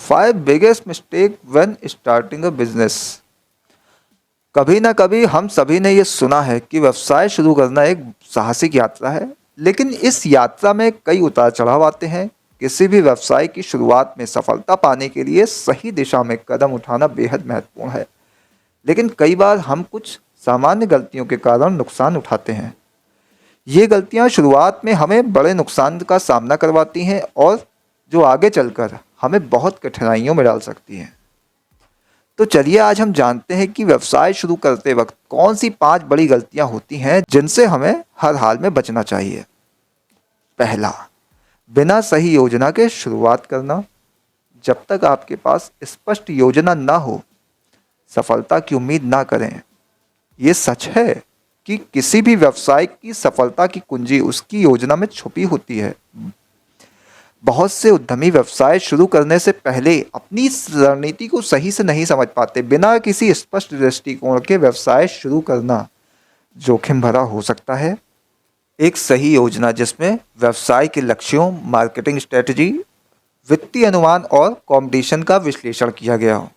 5 biggest mistake when starting a business। कभी ना कभी हम सभी ने ये सुना है कि व्यवसाय शुरू करना एक साहसिक यात्रा है, लेकिन इस यात्रा में कई उतार चढ़ाव आते हैं। किसी भी व्यवसाय की शुरुआत में सफलता पाने के लिए सही दिशा में कदम उठाना बेहद महत्वपूर्ण है, लेकिन कई बार हम कुछ सामान्य गलतियों के कारण नुकसान उठाते हैं। ये गलतियां शुरुआत में हमें बड़े नुकसान का सामना करवाती हैं और जो आगे चलकर हमें बहुत कठिनाइयों में डाल सकती हैं। तो चलिए आज हम जानते हैं कि व्यवसाय शुरू करते वक्त कौन सी 5 बड़ी गलतियां होती हैं जिनसे हमें हर हाल में बचना चाहिए। पहला, बिना सही योजना के शुरुआत करना। जब तक आपके पास स्पष्ट योजना ना हो, सफलता की उम्मीद ना करें। ये सच है कि किसी भी व्यवसाय की सफलता की कुंजी उसकी योजना में छुपी होती है। बहुत से उद्यमी व्यवसाय शुरू करने से पहले अपनी रणनीति को सही से नहीं समझ पाते। बिना किसी स्पष्ट दृष्टिकोण के व्यवसाय शुरू करना जोखिम भरा हो सकता है। एक सही योजना जिसमें व्यवसाय के लक्ष्यों, मार्केटिंग स्ट्रेटजी, वित्तीय अनुमान और कंपटीशन का विश्लेषण किया गया हो,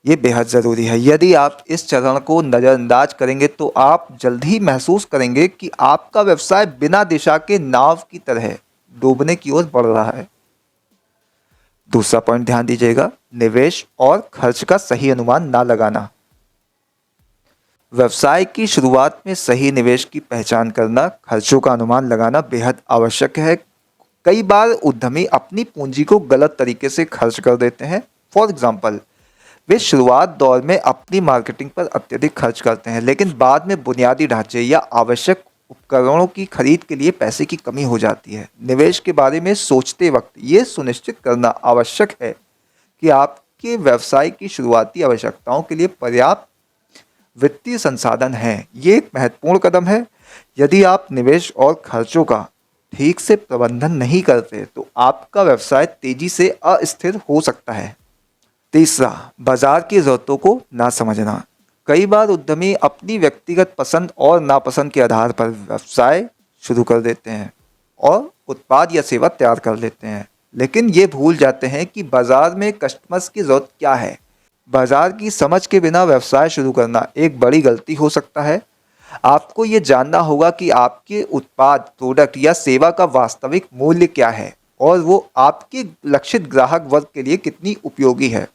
ये बेहद ज़रूरी है। यदि आप इस चरण को नज़रअंदाज करेंगे तो आप जल्द ही महसूस करेंगे कि आपका व्यवसाय बिना दिशा के नाव की तरह डूबने की ओर बढ़ रहा है। दूसरा पॉइंट ध्यान दीजिएगा, निवेश और खर्च का सही अनुमान ना लगाना। व्यवसाय की शुरुआत में सही निवेश की पहचान करना, खर्चों का अनुमान लगाना बेहद आवश्यक है। कई बार उद्यमी अपनी पूंजी को गलत तरीके से खर्च कर देते हैं। फॉर एग्जाम्पल, वे शुरुआत दौर में अपनी मार्केटिंग पर अत्यधिक खर्च करते हैं, लेकिन बाद में बुनियादी ढांचे या आवश्यक उपकरणों की खरीद के लिए पैसे की कमी हो जाती है। निवेश के बारे में सोचते वक्त ये सुनिश्चित करना आवश्यक है कि आपके व्यवसाय की शुरुआती आवश्यकताओं के लिए पर्याप्त वित्तीय संसाधन हैं। ये एक महत्वपूर्ण कदम है। यदि आप निवेश और खर्चों का ठीक से प्रबंधन नहीं करते तो आपका व्यवसाय तेजी से अस्थिर हो सकता है। तीसरा, बाजार की ज़रूरतों को ना समझना। कई बार उद्यमी अपनी व्यक्तिगत पसंद और नापसंद के आधार पर व्यवसाय शुरू कर देते हैं और उत्पाद या सेवा तैयार कर लेते हैं, लेकिन ये भूल जाते हैं कि बाजार में कस्टमर्स की ज़रूरत क्या है। बाजार की समझ के बिना व्यवसाय शुरू करना एक बड़ी गलती हो सकता है। आपको ये जानना होगा कि आपके उत्पाद, प्रोडक्ट या सेवा का वास्तविक मूल्य क्या है और वो आपके लक्षित ग्राहक वर्ग के लिए कितनी उपयोगी है।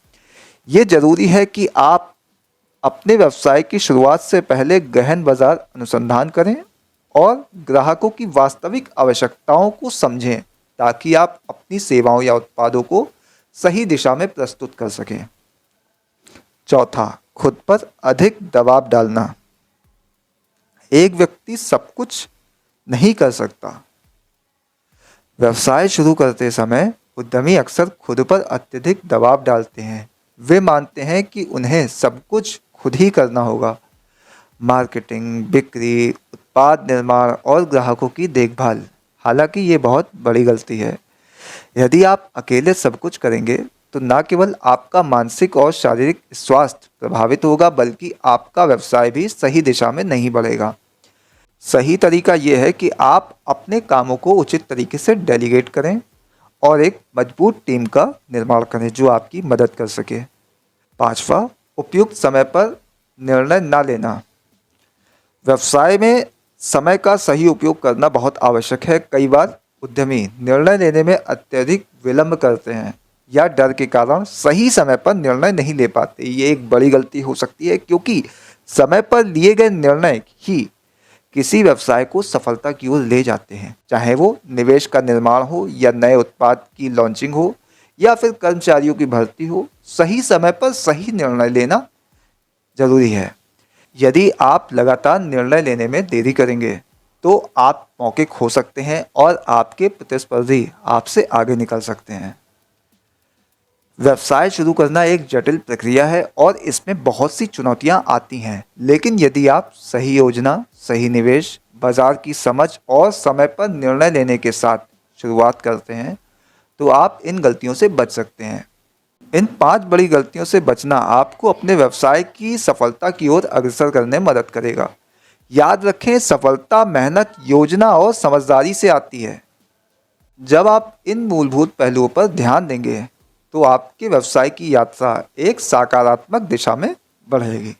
ये ज़रूरी है कि आप अपने व्यवसाय की शुरुआत से पहले गहन बाजार अनुसंधान करें और ग्राहकों की वास्तविक आवश्यकताओं को समझें, ताकि आप अपनी सेवाओं या उत्पादों को सही दिशा में प्रस्तुत कर सकें। चौथा, खुद पर अधिक दबाव डालना। एक व्यक्ति सब कुछ नहीं कर सकता। व्यवसाय शुरू करते समय उद्यमी अक्सर खुद पर अत्यधिक दबाव डालते हैं। वे मानते हैं कि उन्हें सब कुछ खुद ही करना होगा। मार्केटिंग, बिक्री, उत्पाद निर्माण और ग्राहकों की देखभाल। हालांकि ये बहुत बड़ी गलती है। यदि आप अकेले सब कुछ करेंगे तो न केवल आपका मानसिक और शारीरिक स्वास्थ्य प्रभावित होगा, बल्कि आपका व्यवसाय भी सही दिशा में नहीं बढ़ेगा। सही तरीका यह है कि आप अपने कामों को उचित तरीके से डेलीगेट करें और एक मजबूत टीम का निर्माण करें जो आपकी मदद कर सके। पांचवा, उपयुक्त समय पर निर्णय ना लेना। व्यवसाय में समय का सही उपयोग करना बहुत आवश्यक है। कई बार उद्यमी निर्णय लेने में अत्यधिक विलंब करते हैं या डर के कारण सही समय पर निर्णय नहीं ले पाते। ये एक बड़ी गलती हो सकती है, क्योंकि समय पर लिए गए निर्णय ही किसी व्यवसाय को सफलता की ओर ले जाते हैं। चाहे वो निवेश का निर्माण हो या नए उत्पाद की लॉन्चिंग हो या फिर कर्मचारियों की भर्ती हो, सही समय पर सही निर्णय लेना जरूरी है। यदि आप लगातार निर्णय लेने में देरी करेंगे तो आप मौके खो सकते हैं और आपके प्रतिस्पर्धी आपसे आगे निकल सकते हैं। व्यवसाय शुरू करना एक जटिल प्रक्रिया है और इसमें बहुत सी चुनौतियां आती हैं, लेकिन यदि आप सही योजना, सही निवेश, बाजार की समझ और समय पर निर्णय लेने के साथ शुरुआत करते हैं तो आप इन गलतियों से बच सकते हैं। इन 5 बड़ी गलतियों से बचना आपको अपने व्यवसाय की सफलता की ओर अग्रसर करने में मदद करेगा। याद रखें, सफलता मेहनत, योजना और समझदारी से आती है। जब आप इन मूलभूत पहलुओं पर ध्यान देंगे तो आपके व्यवसाय की यात्रा एक सकारात्मक दिशा में बढ़ेगी।